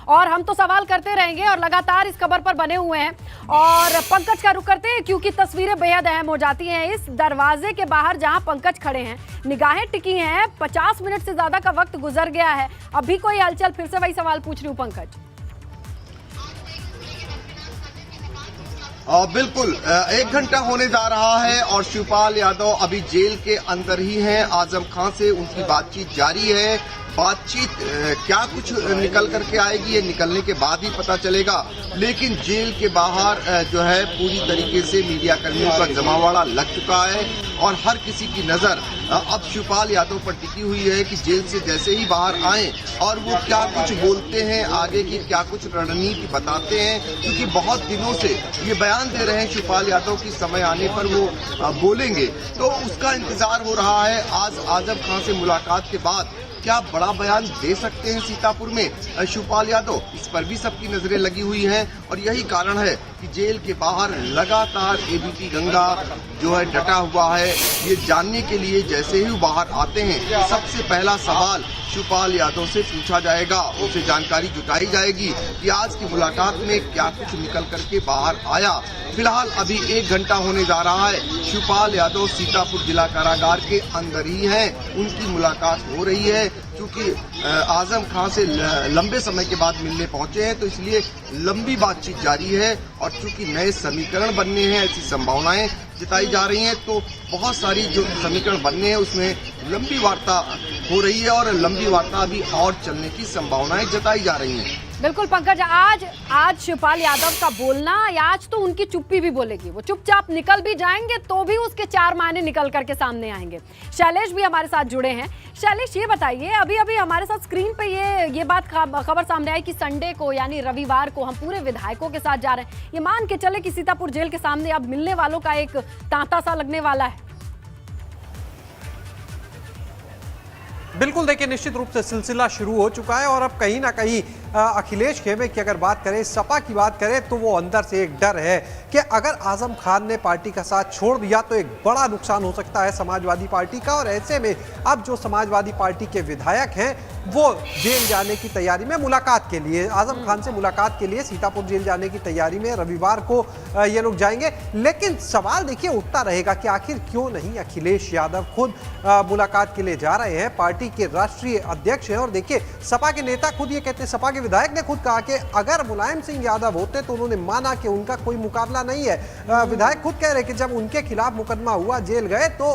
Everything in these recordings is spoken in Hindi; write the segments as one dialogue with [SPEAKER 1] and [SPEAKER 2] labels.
[SPEAKER 1] और हम तो सवाल करते रहेंगे और लगातार इस खबर पर बने हुए हैं। और पंकज का रुख करते हैं क्योंकि तस्वीरें बेहद अहम हो जाती हैं। इस दरवाजे के बाहर जहां पंकज खड़े हैं, निगाहें टिकी हैं, 50 मिनट से ज्यादा का वक्त गुजर गया है, अभी कोई हलचल? फिर से वही सवाल पूछ रही हूँ पंकज।
[SPEAKER 2] बिल्कुल 1 घंटा होने जा रहा है और शिवपाल यादव अभी जेल के अंदर ही हैं। आजम खान से उनकी बातचीत जारी है। बातचीत क्या कुछ निकल करके आएगी ये निकलने के बाद ही पता चलेगा, लेकिन जेल के बाहर जो है पूरी तरीके से मीडिया कर्मियों का जमावड़ा लग चुका है और हर किसी की नजर अब शिवपाल यादव पर टिकी हुई है कि जेल से जैसे ही बाहर आए और वो क्या कुछ बोलते हैं, आगे की क्या कुछ रणनीति बताते हैं, क्योंकि बहुत दिनों से ये बयान दे रहे हैं शिवपाल यादव की समय आने पर वो बोलेंगे, तो उसका इंतजार हो रहा है। आज आजम खान से मुलाकात के बाद क्या बड़ा बयान दे सकते हैं सीतापुर में शिवपाल यादव, इस पर भी सबकी नजरें लगी हुई हैं और यही कारण है कि जेल के बाहर लगातार एबीपी गंगा जो है डटा हुआ है। ये जानने के लिए जैसे ही बाहर आते हैं सबसे पहला सवाल शिवपाल यादव से पूछा जाएगा, उनसे जानकारी जुटाई जाएगी कि आज की मुलाकात में क्या कुछ निकल करके बाहर आया। फिलहाल अभी 1 घंटा होने जा रहा है, शिवपाल यादव सीतापुर जिला कारागार के अंदर ही हैं, उनकी मुलाकात हो रही है। क्योंकि आजम खान से लंबे समय के बाद मिलने पहुंचे हैं तो इसलिए लंबी बातचीत जारी है और चूंकि नए समीकरण बनने हैं ऐसी संभावनाएं जताई जा रही हैं, तो बहुत सारी जो समीकरण बनने हैं उसमें लंबी वार्ता हो रही है और लंबी वार्ता अभी और चलने की संभावनाएं जताई जा रही हैं।
[SPEAKER 1] बिल्कुल पंकज, आज शिवपाल यादव का बोलना या आज तो उनकी चुप्पी भी बोलेगी। वो चुपचाप निकल भी जाएंगे तो भी उसके 4 मायने निकल करके सामने आएंगे। शैलेश भी हमारे साथ जुड़े हैं। शैलेश, ये बताइए, अभी अभी हमारे साथ स्क्रीन पे ये बात खबर सामने आई कि संडे को यानी रविवार को हम पूरे विधायकों के साथ जा रहे हैं। ये मान के चले कि सीतापुर जेल के सामने अब मिलने वालों का एक तांता सा लगने वाला है।
[SPEAKER 3] बिल्कुल, देखिए निश्चित रूप से सिलसिला शुरू हो चुका है और अब कहीं ना कहीं अखिलेश खेमे की अगर बात करें, सपा की बात करें, तो वो अंदर से एक डर है कि अगर आजम खान ने पार्टी का साथ छोड़ दिया तो एक बड़ा नुकसान हो सकता है समाजवादी पार्टी का। और ऐसे में अब जो समाजवादी पार्टी के विधायक हैं वो जेल जाने की तैयारी में मुलाकात के लिए, आजम खान से मुलाकात के लिए सीतापुर जेल जाने की तैयारी में रविवार को ये लोग जाएंगे। लेकिन सवाल देखिए उठता रहेगा कि आखिर क्यों नहीं अखिलेश यादव खुद मुलाकात के लिए जा रहे हैं। पार्टी के राष्ट्रीय अध्यक्ष हैं और देखिए सपा के नेता खुद ये कहते हैं, सपा के विधायक ने खुद कहा कि अगर मुलायम सिंह यादव होते तो उन्होंने माना कि उनका कोई मुकाबला नहीं है। विधायक खुद कह रहे कि जब उनके खिलाफ मुकदमा हुआ, जेल गए, तो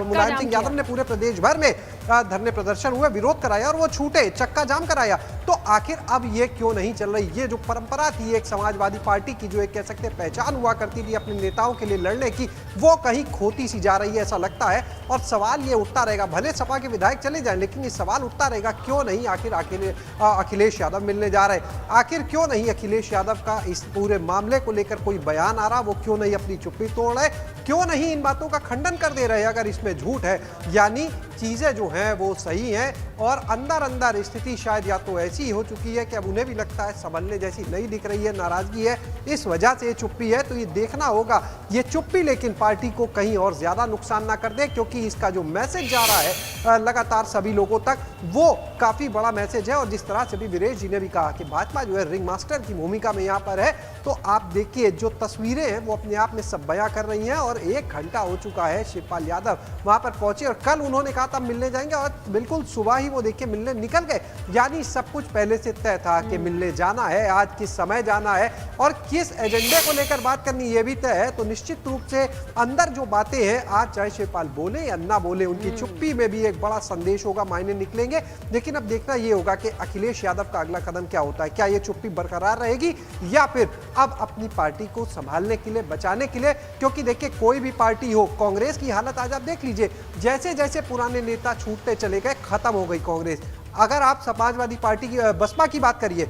[SPEAKER 3] मुलायम सिंह यादव ने पूरे प्रदेश भर में धरने प्रदर्शन हुए, विरोध कराया और वो छूटे, चक्का जाम कराया। तो आखिर अब ये क्यों नहीं चल रही? ये जो परंपरा थी एक समाजवादी पार्टी की, जो एक कह सकते हैं पहचान हुआ करती थी अपने नेताओं के लिए लड़ने की, वो कहीं खोती सी जा रही है ऐसा लगता है। और सवाल ये उठता रहेगा, भले सपा के विधायक चले जाएं, लेकिन ये सवाल उठता रहेगा क्यों नहीं आखिर अखिलेश यादव मिलने जा रहे, आखिर क्यों नहीं अखिलेश यादव का इस पूरे मामले को लेकर कोई बयान आ रहा, वो क्यों नहीं अपनी चुप्पी तोड़ रहे, क्यों नहीं इन बातों का खंडन कर दे रहे अगर इसमें झूठ है, यानी चीजें जो हैं वो सही हैं और अंदर अंदर स्थिति शायद या तो ऐसी हो चुकी है कि अब उन्हें भी लगता है संभलने जैसी नहीं दिख रही है, नाराजगी है, इस वजह से ये चुप्पी है। तो ये देखना होगा ये चुप्पी लेकिन पार्टी को कहीं और ज्यादा नुकसान ना कर दे, क्योंकि इसका जो मैसेज जा रहा है लगातार सभी लोगों तक वो काफी बड़ा मैसेज है। और जिस तरह से भी वीरेश जी ने भी कहा कि भाजपा जो है रिंग मास्टर की भूमिका में यहाँ पर है, तो आप देखिए जो तस्वीरें हैं वो अपने आप में सब बयां कर रही हैं। और 1 घंटा हो चुका है, शिवपाल यादव वहां पर पहुंचे और कल उन्होंने कहा था मिलने जाएंगे और बिल्कुल सुबह ही वो देखिए मिलने निकल गए। यानी सब कुछ पहले से तय था कि मिलने जाना है, आज किस समय जाना है और किस एजेंडे को लेकर बात करनी ये भी तय है। तो निश्चित रूप से अंदर जो बातें हैं, आज चाहे शिवपाल बोले या ना बोले, उनकी चुप्पी में भी एक बड़ा संदेश होगा, मायने निकलेंगे। लेकिन अब देखना ये होगा कि अखिलेश यादव का अगला कदम क्या होता है, क्या ये चुप्पी बरकरार रहेगी या फिर अब अपनी पार्टी को संभालने के लिए, बचाने के लिए, क्योंकि देखिए कोई भी पार्टी हो, कांग्रेस की हालत आज आप देख लीजिए, जैसे जैसे पुराने नेता छूटते चले गए, खत्म हो गई कांग्रेस। अगर आप समाजवादी पार्टी की, बसपा की बात करिए,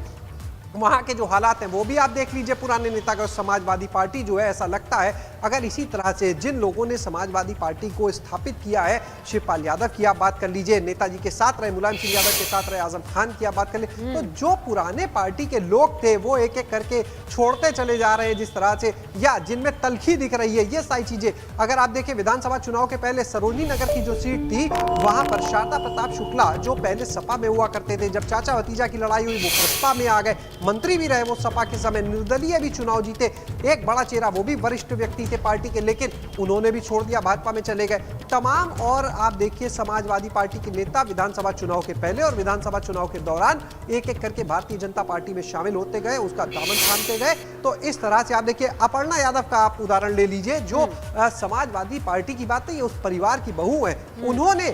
[SPEAKER 3] वहां के जो हालात हैं वो भी आप देख लीजिए, पुराने नेता का समाजवादी पार्टी जो है ऐसा लगता है अगर इसी तरह से जिन लोगों ने समाजवादी पार्टी को स्थापित किया है, शिवपाल यादव की आप बात कर लीजिए, नेताजी के साथ रहे, मुलायम सिंह यादव के साथ रहे, आजम खान की आप बात कर ले, तो जो पुराने पार्टी के लोग थे वो एक एक करके छोड़ते चले जा रहे हैं जिस तरह से, या जिनमें तलखी दिख रही है, ये सारी चीजें। अगर आप देखें विधानसभा चुनाव के पहले सरोजनी नगर की जो सीट थी वहां पर शारदा प्रताप शुक्ला जो पहले सपा में हुआ करते थे, जब चाचा भतीजा की लड़ाई हुई वो प्रसपा में आ गए, मंत्री भी रहे वो सपा के समय, निर्दलीय भी चुनाव जीते, एक बड़ा चेहरा वो भी वरिष्ठ व्यक्ति थे पार्टी के, लेकिन उन्होंने भी छोड़ दिया, भाजपा में चले गए तमाम। और आप देखिए समाजवादी पार्टी के नेता विधानसभा चुनाव के पहले और विधानसभा चुनाव के दौरान एक एक करके भारतीय जनता पार्टी में शामिल होते गए, उसका दामन थामते गए। तो इस तरह से आप देखिए अपर्णा यादव का आप उदाहरण ले लीजिए, जो समाजवादी पार्टी की बात नहीं, उस परिवार की बहू है, उन्होंने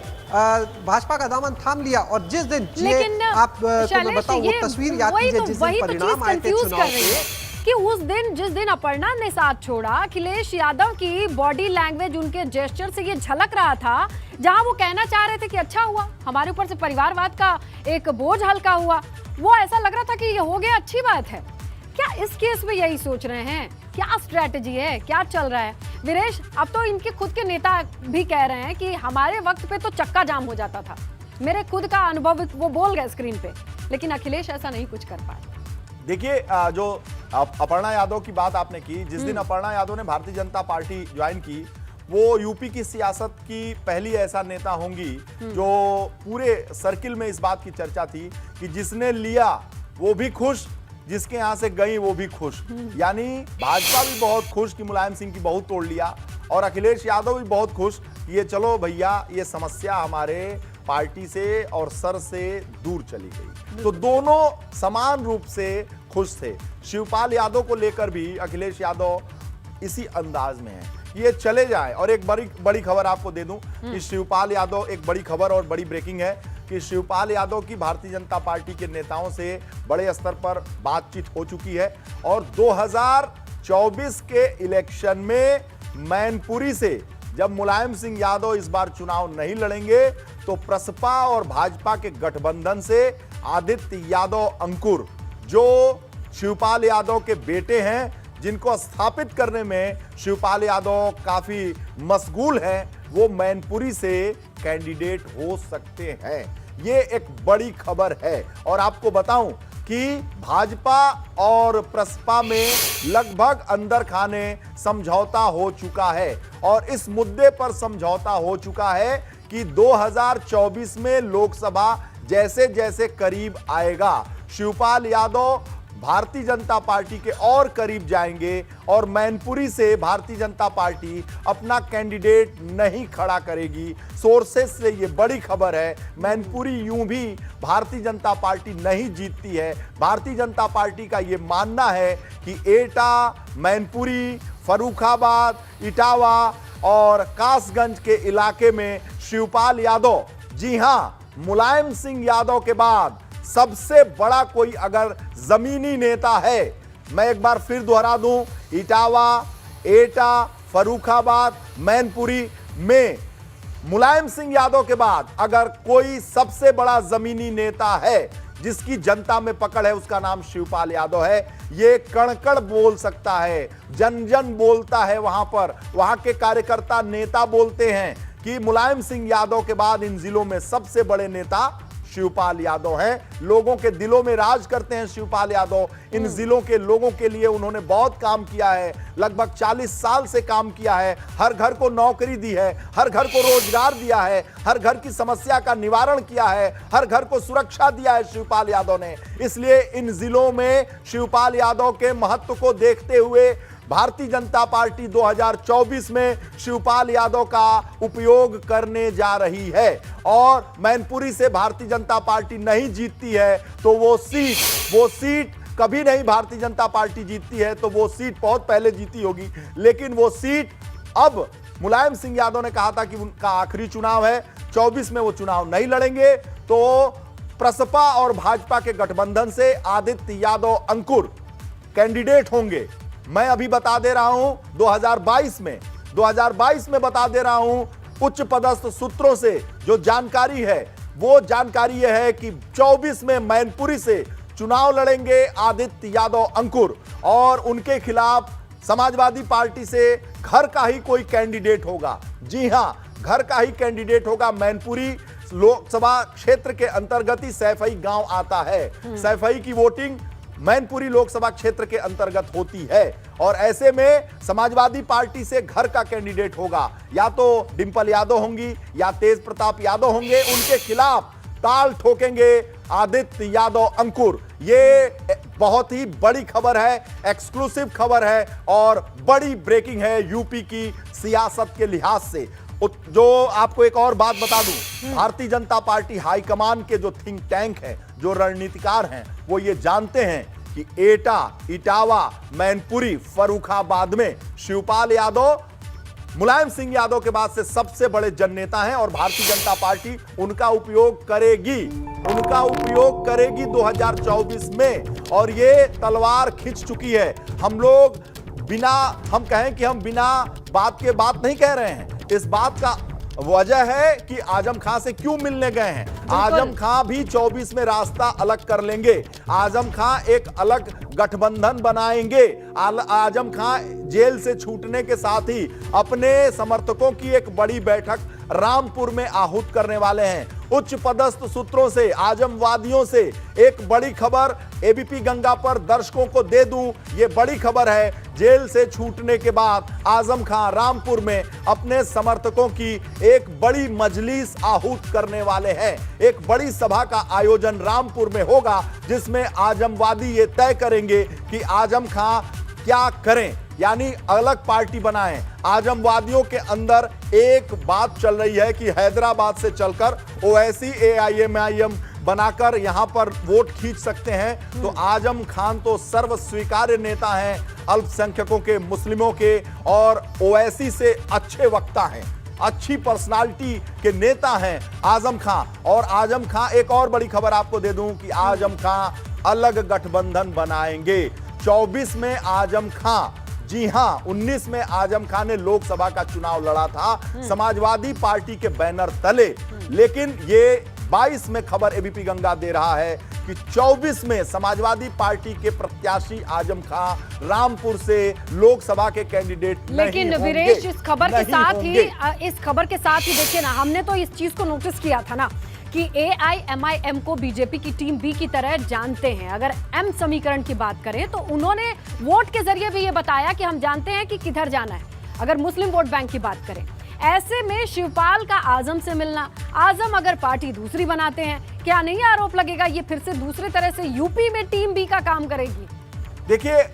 [SPEAKER 3] भाजपा का दामन थाम लिया। और जिस दिन आप मैं बताऊं वो तस्वीर याद कीजिए जिस दिन परिणाम आए थे चुनाव के,
[SPEAKER 1] कि उस दिन जिस दिन अपर्णा ने साथ छोड़ा, अखिलेश यादव की बॉडी लैंग्वेज, उनके जेस्चर से ये झलक रहा था, जहां वो कहना चाह रहे थे कि अच्छा हुआ हमारे ऊपर से परिवारवाद का एक बोझ हल्का हुआ, वो ऐसा लग रहा था कि ये हो गया, अच्छी बात है। क्या इस केस में यही सोच रहे हैं? क्या स्ट्रैटेजी है, क्या चल रहा है? वीरेश, अब तो इनके खुद के नेता भी कह रहे हैं कि हमारे वक्त पे तो चक्का जाम हो जाता था, मेरे खुद का अनुभव वो बोल गए स्क्रीन पे, लेकिन अखिलेश ऐसा नहीं कुछ कर पाए।
[SPEAKER 4] देखिए, जो अपर्णा यादव की बात आपने की, जिस दिन अपर्णा यादव ने भारतीय जनता पार्टी ज्वाइन की, वो यूपी की सियासत की पहली ऐसा नेता होंगी जो पूरे सर्किल में इस बात की चर्चा थी कि जिसने लिया वो भी खुश, जिसके यहां से गई वो भी खुश। यानी भाजपा भी बहुत खुश कि मुलायम सिंह की बहू तोड़ लिया, और अखिलेश यादव भी बहुत खुश कि ये चलो भैया ये समस्या हमारे पार्टी से और सर से दूर चली गई। तो दोनों समान रूप से खुश थे। शिवपाल यादव को लेकर भी अखिलेश यादव इसी अंदाज में है, ये चले जाए। और एक बड़ी खबर आपको दे दूं कि शिवपाल यादव, एक बड़ी खबर और बड़ी ब्रेकिंग है कि शिवपाल यादव की भारतीय जनता पार्टी के नेताओं से बड़े स्तर पर बातचीत हो चुकी है, और 2024 के इलेक्शन में मैनपुरी से जब मुलायम सिंह यादव इस बार चुनाव नहीं लड़ेंगे तो प्रसपा और भाजपा के गठबंधन से आदित्य यादव अंकुर, जो शिवपाल यादव के बेटे हैं, जिनको स्थापित करने में शिवपाल यादव काफी मशगूल हैं, वो मैनपुरी से कैंडिडेट हो सकते हैं। ये एक बड़ी खबर है। और आपको बताऊं कि भाजपा और प्रसपा में लगभग अंदर खाने समझौता हो चुका है, और इस मुद्दे पर समझौता हो चुका है कि 2024 में लोकसभा जैसे जैसे करीब आएगा, शिवपाल यादव भारतीय जनता पार्टी के और करीब जाएंगे, और मैनपुरी से भारतीय जनता पार्टी अपना कैंडिडेट नहीं खड़ा करेगी। सोर्सेस से ये बड़ी खबर है। मैनपुरी यूं भी भारतीय जनता पार्टी नहीं जीतती है। भारतीय जनता पार्टी का ये मानना है कि एटा, मैनपुरी, फर्रुखाबाद, इटावा और कासगंज के इलाके में शिवपाल यादव, जी हां, मुलायम सिंह यादव के बाद सबसे बड़ा कोई अगर जमीनी नेता है, मैं एक बार फिर दोहरा दूं, इटावा, एटा, फर्रुखाबाद, मैनपुरी में मुलायम सिंह यादव के बाद अगर कोई सबसे बड़ा जमीनी नेता है जिसकी जनता में पकड़ है, उसका नाम शिवपाल यादव है। ये कण-कण बोल सकता है, जन जन बोलता है, वहां पर वहां के कार्यकर्ता, नेता बोलते हैं कि मुलायम सिंह यादव के बाद इन जिलों में सबसे बड़े नेता शिवपाल यादव हैं। लोगों के दिलों में राज करते हैं शिवपाल यादव। इन जिलों के लोगों के लिए उन्होंने बहुत काम किया है, लगभग 40 साल से काम किया है। हर घर को नौकरी दी है, हर घर को रोजगार दिया है, हर घर की समस्या का निवारण किया है, हर घर को सुरक्षा दिया है शिवपाल यादव ने। इसलिए इन जिलों में शिवपाल यादव के महत्व को देखते हुए भारतीय जनता पार्टी 2024 में शिवपाल यादव का उपयोग करने जा रही है। और मैनपुरी से भारतीय जनता पार्टी नहीं जीतती है तो वो सीट कभी नहीं भारतीय जनता पार्टी जीतती है, तो वो सीट बहुत पहले जीती होगी, लेकिन वो सीट अब मुलायम सिंह यादव ने कहा था कि उनका आखिरी चुनाव है, 24 में वो चुनाव नहीं लड़ेंगे, तो प्रसपा और भाजपा के गठबंधन से आदित्य यादव अंकुर कैंडिडेट होंगे। मैं अभी बता दे रहा हूं 2022 में बता दे रहा हूं, उच्च पदस्थ सूत्रों से जो जानकारी है वो जानकारी यह है कि 24 में मैनपुरी से चुनाव लड़ेंगे आदित्य यादव अंकुर, और उनके खिलाफ समाजवादी पार्टी से घर का ही कोई कैंडिडेट होगा। जी हां, घर का ही कैंडिडेट होगा। मैनपुरी लोकसभा क्षेत्र के अंतर्गत ही सैफई गांव आता है। सैफई की वोटिंग मैनपुरी लोकसभा क्षेत्र के अंतर्गत होती है और ऐसे में समाजवादी पार्टी से घर का कैंडिडेट होगा। या तो डिंपल यादव होंगी या तेज प्रताप यादव होंगे। उनके खिलाफ ताल ठोकेंगे आदित्य यादव अंकुर। ये बहुत ही बड़ी खबर है, एक्सक्लूसिव खबर है और बड़ी ब्रेकिंग है यूपी की सियासत के लिहाज से। जो आपको एक और बात बता दूं, भारतीय जनता पार्टी हाईकमान के जो थिंक टैंक हैं, जो रणनीतिकार हैं, वो ये जानते हैं कि एटा, इटावा, मैनपुरी, फर्रुखाबाद में शिवपाल यादव मुलायम सिंह यादव के बाद से सबसे बड़े जननेता हैं और भारतीय जनता पार्टी उनका उपयोग करेगी 2024 में। और ये तलवार खिंच चुकी है। हम कहें कि हम बिना बात के बात नहीं कह रहे हैं। इस बात का वजह है कि आजम खां से क्यों मिलने गए हैं। आजम खां भी 24 में रास्ता अलग कर लेंगे। आजम खां एक अलग गठबंधन बनाएंगे। आजम खां जेल से छूटने के साथ ही अपने समर्थकों की एक बड़ी बैठक रामपुर में आहूत करने वाले हैं। उच्च पदस्थ सूत्रों से, आजमवादियों से एक बड़ी खबर एबीपी गंगा पर दर्शकों को दे दूं। यह बड़ी खबर है, जेल से छूटने के बाद आजम खां रामपुर में अपने समर्थकों की एक बड़ी मजलिस आहूत करने वाले हैं। एक बड़ी सभा का आयोजन रामपुर में होगा जिसमें आजमवादी ये तय करेंगे कि आजम खां क्या करें, यानी अलग पार्टी बनाएं। आजमवादियों के अंदर एक बात चल रही है कि हैदराबाद से चलकर ओवैसी AIMIM बनाकर यहां पर वोट खींच सकते हैं। तो आजम खान तो सर्व स्वीकार्य नेता हैं अल्पसंख्यकों के, मुस्लिमों के, और ओवैसी से अच्छे वक्ता हैं, अच्छी पर्सनालिटी के नेता हैं आजम खां। और आजम खां, एक और बड़ी खबर आपको दे दूं कि आजम खां अलग गठबंधन बनाएंगे 24 में। आजम खां, जी हां, 19 में आजम खान ने लोकसभा का चुनाव लड़ा था समाजवादी पार्टी के बैनर तले। लेकिन ये 22 में खबर एबीपी गंगा दे रहा है कि 24 में समाजवादी पार्टी के प्रत्याशी आजम खान रामपुर से लोकसभा के कैंडिडेट
[SPEAKER 1] लेकिन
[SPEAKER 4] नहीं
[SPEAKER 1] वीरेश, इस खबर के साथ ही देखिए ना, हमने तो इस चीज को नोटिस किया था ना कि AIMIM को बीजेपी की टीम बी की तरह जानते हैं। अगर M समीकरण की बात करें तो उन्होंने वोट के जरिए भी ये बताया कि हम जानते हैं कि किधर जाना है। अगर मुस्लिम वोट बैंक की बात करें, ऐसे में शिवपाल का आजम से मिलना, आजम अगर पार्टी दूसरी बनाते हैं, क्या नहीं आरोप लगेगा ये फिर से दूसरे तरह से यूपी में टीम बी का काम करेगी?
[SPEAKER 4] देखिए,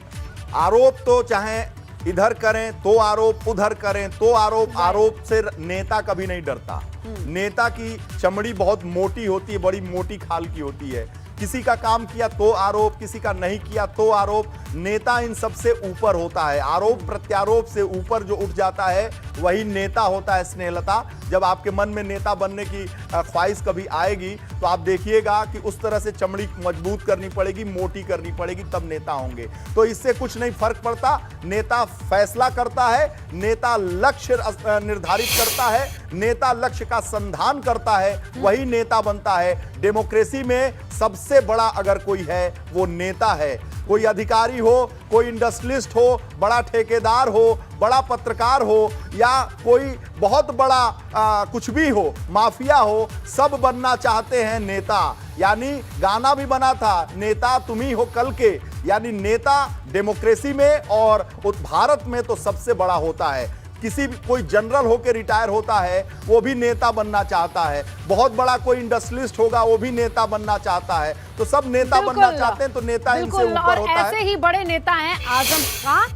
[SPEAKER 4] आरोप तो चाहे इधर करें तो आरोप, उधर करें तो आरोप। आरोप से नेता कभी नहीं डरता। नेता की चमड़ी बहुत मोटी होती है, बड़ी मोटी खाल की होती है। किसी का काम किया तो आरोप, किसी का नहीं किया तो आरोप। नेता इन सब से ऊपर होता है। आरोप प्रत्यारोप से ऊपर जो उठ जाता है वही नेता होता है। स्नेहलता, जब आपके मन में नेता बनने की ख्वाहिश कभी आएगी तो आप देखिएगा कि उस तरह से चमड़ी मजबूत करनी पड़ेगी, मोटी करनी पड़ेगी, तब नेता होंगे। तो इससे कुछ नहीं फर्क पड़ता। नेता फैसला करता है, नेता लक्ष्य निर्धारित करता है, नेता लक्ष्य का संधान करता है, वही नेता बनता है। डेमोक्रेसी में सबसे बड़ा अगर कोई है वो नेता है। कोई अधिकारी हो, कोई इंडस्ट्रियलिस्ट हो, बड़ा ठेकेदार हो, बड़ा पत्रकार हो, या कोई बहुत बड़ा कुछ भी हो, माफिया हो, सब बनना चाहते हैं नेता। यानी गाना भी बना था, नेता तुम ही हो कल के। यानी नेता डेमोक्रेसी में और भारत में तो सबसे बड़ा होता है। किसी भी कोई जनरल होकर रिटायर होता है वो भी नेता बनना चाहता है। बहुत बड़ा कोई इंडस्ट्रियलिस्ट होगा वो भी नेता बनना चाहता है। तो सब नेता बनना चाहते हैं, तो नेता इनसे ऊपर होता है।
[SPEAKER 1] ऐसे ही बड़े नेता हैं आजम खां,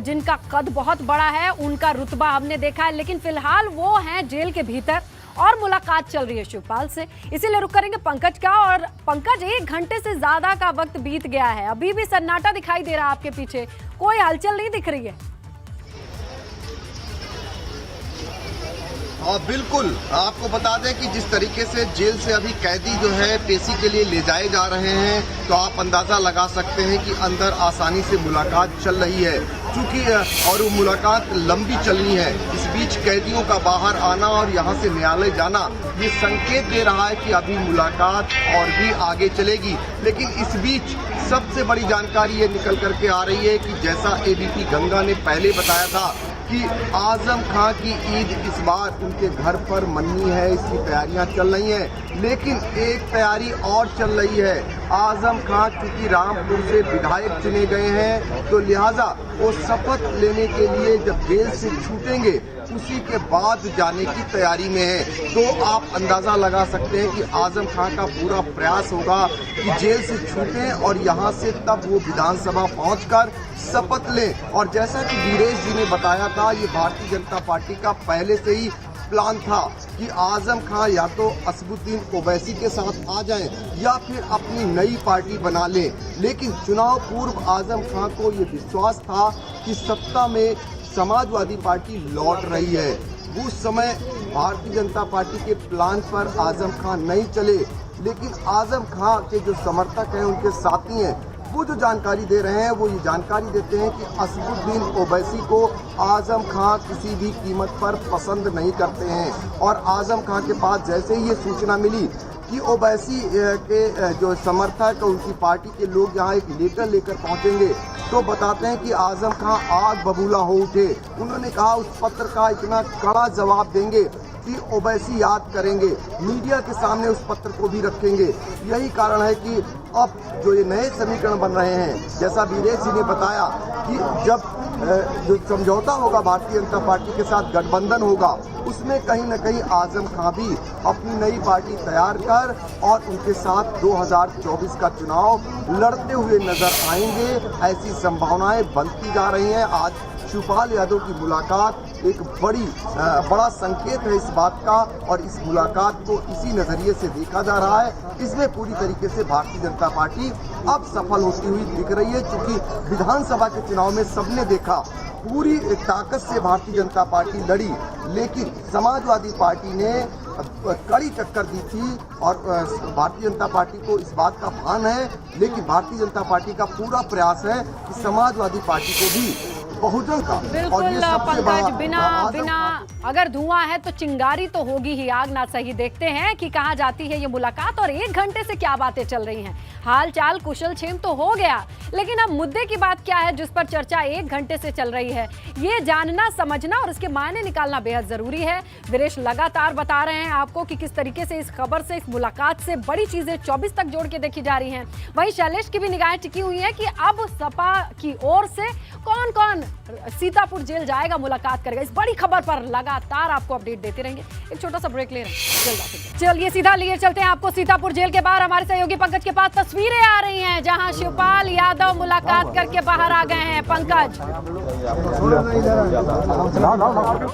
[SPEAKER 1] जिनका कद बहुत बड़ा है, उनका रुतबा हमने देखा है। लेकिन फिलहाल वो हैं जेल के भीतर और मुलाकात चल रही है शिवपाल से। इसीलिए रुक करेंगे पंकज का। और पंकज, 1 घंटे से ज्यादा का वक्त बीत गया है, अभी भी सन्नाटा दिखाई दे रहा है आपके पीछे, कोई हलचल नहीं दिख रही है।
[SPEAKER 2] और बिल्कुल आपको बता दें कि जिस तरीके से जेल से अभी कैदी जो है पेशी के लिए ले जाए जा रहे हैं, तो आप अंदाजा लगा सकते हैं कि अंदर आसानी से मुलाकात चल रही है। चूंकि और वो मुलाकात लंबी चलनी है। इस बीच कैदियों का बाहर आना और यहाँ से न्यायालय जाना ये संकेत दे रहा है कि अभी मुलाकात और भी आगे चलेगी। लेकिन इस बीच सबसे बड़ी जानकारी ये निकल करके आ रही है कि जैसा एबीपी गंगा ने पहले बताया था कि आजम खां की ईद इस बार उनके घर पर मननी है, इसकी तैयारियां चल रही हैं। लेकिन एक तैयारी और चल रही है। आजम खां चूंकि रामपुर से विधायक चुने गए हैं तो लिहाजा वो शपथ लेने के लिए जब जेल से छूटेंगे उसी के बाद जाने की तैयारी में है। तो आप अंदाजा लगा सकते हैं कि आजम खां का पूरा प्रयास होगा कि जेल से छूटें और यहाँ से तब वो विधानसभा पहुंचकर शपथ लें। और जैसा कि वीरेश जी ने बताया था, ये भारतीय जनता पार्टी का पहले से ही प्लान था कि आजम खां या तो असदुद्दीन ओवैसी के साथ आ जाएं या फिर अपनी नई पार्टी बना लें। लेकिन चुनाव पूर्व आजम खां को ये विश्वास था कि सत्ता में समाजवादी पार्टी लौट रही है। उस समय भारतीय जनता पार्टी के प्लान पर आजम खां नहीं चले, लेकिन आजम खां के जो समर्थक हैं, उनके साथी हैं, वो जो जानकारी दे रहे हैं वो ये जानकारी देते हैं कि असदुद्दीन ओवैसी को आजम खां किसी भी कीमत पर पसंद नहीं करते हैं। और आजम खां के पास जैसे ही ये सूचना मिली कि ओवैसी के जो समर्थक उनकी पार्टी के लोग यहाँ एक लेटर लेकर पहुँचेंगे तो बताते हैं कि आजम खां आग बबूला हो उठे। उन्होंने कहा उस पत्र का इतना कड़ा जवाब देंगे कि ओवैसी याद करेंगे, मीडिया के सामने उस पत्र को भी रखेंगे। यही कारण है कि अब जो ये नए समीकरण बन रहे हैं, जैसा वीरेश जी ने बताया कि जब जो समझौता होगा भारतीय जनता पार्टी के साथ, गठबंधन होगा, उसमें कहीं न कहीं आजम खां भी अपनी नई पार्टी तैयार कर और उनके साथ 2024 का चुनाव लड़ते हुए नजर आएंगे। ऐसी संभावनाएं बनती जा रही हैं। आज शिवपाल यादव की मुलाकात एक बड़ा संकेत है इस बात का, और इस मुलाकात को इसी नजरिए से देखा जा रहा है। इसमें पूरी तरीके से भारतीय जनता पार्टी अब सफल होती हुई दिख रही है, क्योंकि विधानसभा के चुनाव में सबने देखा पूरी ताकत से भारतीय जनता पार्टी लड़ी, लेकिन समाजवादी पार्टी ने कड़ी टक्कर दी थी। और भारतीय जनता पार्टी को इस बात का भान है, लेकिन भारतीय जनता पार्टी का पूरा प्रयास है कि समाजवादी पार्टी को भी बहुजन का
[SPEAKER 1] बिल्कुल पंकज, बिना अगर धुआं है तो चिंगारी तो होगी ही, आग ना सही। देखते हैं कि कहाँ जाती है ये मुलाकात और 1 घंटे से क्या बातें चल रही हैं। हाल चाल कुशल क्षेम तो हो गया, लेकिन अब मुद्दे की बात क्या है जिस पर चर्चा 1 घंटे से चल रही है, ये जानना, समझना और उसके मायने निकालना बेहद जरूरी है। वीरेश लगातार बता रहे हैं आपको कि किस तरीके से इस खबर से, इस मुलाकात से बड़ी चीजें 24 तक जोड़ के देखी जा रही हैं। वहीं शैलेश की भी निगाहें टिकी हुई है कि अब सपा की ओर से कौन कौन सीतापुर जेल जाएगा, मुलाकात करेगा। इस बड़ी खबर पर लगातार आपको अपडेट देते रहेंगे। एक छोटा सा ब्रेक ले रहे हैं, चलिए सीधा लिए चलते हैं आपको सीतापुर जेल के बाहर। हमारे सहयोगी पंकज के पास तस्वीरें आ रही हैं जहां शिवपाल यादव मुलाकात करके बाहर आ गए हैं। पंकज,